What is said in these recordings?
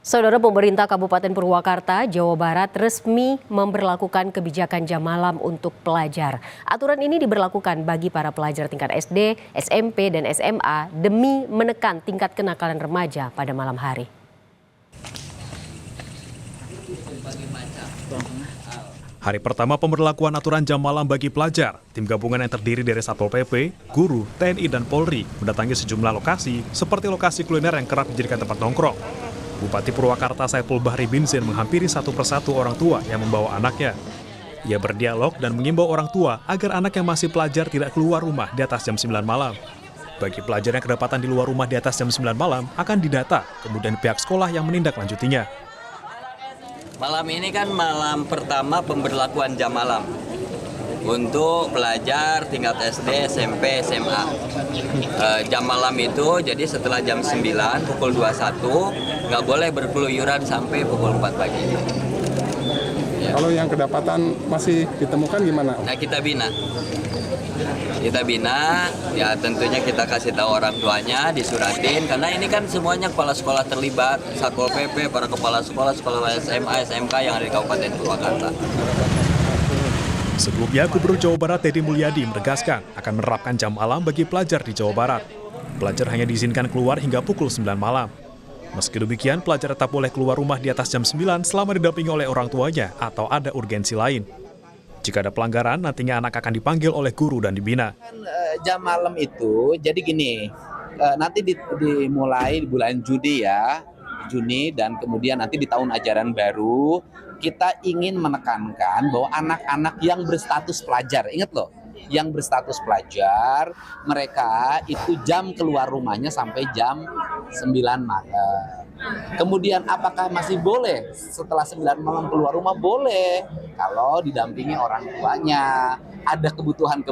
Saudara, pemerintah Kabupaten Purwakarta, Jawa Barat resmi memberlakukan kebijakan jam malam untuk pelajar. Aturan ini diberlakukan bagi para pelajar tingkat SD, SMP, dan SMA demi menekan tingkat kenakalan remaja pada malam hari. Hari pertama pemberlakuan aturan jam malam bagi pelajar, tim gabungan yang terdiri dari Satpol PP, guru, TNI, dan Polri mendatangi sejumlah lokasi seperti lokasi kuliner yang kerap dijadikan tempat nongkrong. Bupati Purwakarta Saiful Bahri Binzin menghampiri satu persatu orang tua yang membawa anaknya. Ia berdialog dan mengimbau orang tua agar anak yang masih pelajar tidak keluar rumah di atas jam 9 malam. Bagi pelajar yang kedapatan di luar rumah di atas jam 9 malam akan didata, kemudian pihak sekolah yang menindaklanjutinya. Malam ini kan malam pertama pemberlakuan jam malam untuk pelajar tingkat SD, SMP, SMA. Jam malam itu jadi setelah jam 9 pukul 21 nggak boleh berkeluyuran sampai pukul 4 pagi. Ya. Kalau yang kedapatan masih ditemukan gimana? Nah, kita bina, ya tentunya kita kasih tahu orang tuanya, disuratin, karena ini kan semuanya kepala sekolah terlibat, Satpol PP, para kepala sekolah SMA, SMK yang ada di Kabupaten Purwakarta. Sebelumnya, Gubernur Jawa Barat Deddy Mulyadi menegaskan akan menerapkan jam malam bagi pelajar di Jawa Barat. Pelajar hanya diizinkan keluar hingga pukul 9 malam. Meski demikian, pelajar tetap boleh keluar rumah di atas jam 9 selama didampingi oleh orang tuanya atau ada urgensi lain. Jika ada pelanggaran, nantinya anak akan dipanggil oleh guru dan dibina. Jam malam itu, jadi gini, nanti dimulai di bulan Juni dan kemudian nanti di tahun ajaran baru, kita ingin menekankan bahwa anak-anak yang berstatus pelajar, ingat loh, yang berstatus pelajar, mereka itu jam keluar rumahnya sampai jam 9 malam. Kemudian apakah masih boleh setelah 9 malam keluar rumah? Boleh, kalau didampingi orang tuanya, ada kebutuhan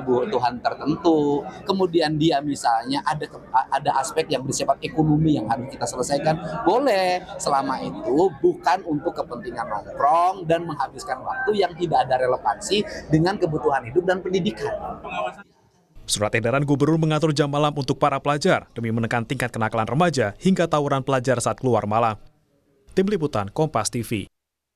tertentu, kemudian dia misalnya ada aspek yang bersifat ekonomi yang harus kita selesaikan, boleh, selama itu bukan untuk kepentingan nongkrong dan menghabiskan waktu yang tidak ada relevansi dengan kebutuhan hidup dan pendidikan. Surat edaran gubernur mengatur jam malam untuk para pelajar demi menekan tingkat kenakalan remaja hingga tawuran pelajar saat keluar malam. Tim Liputan Kompas TV.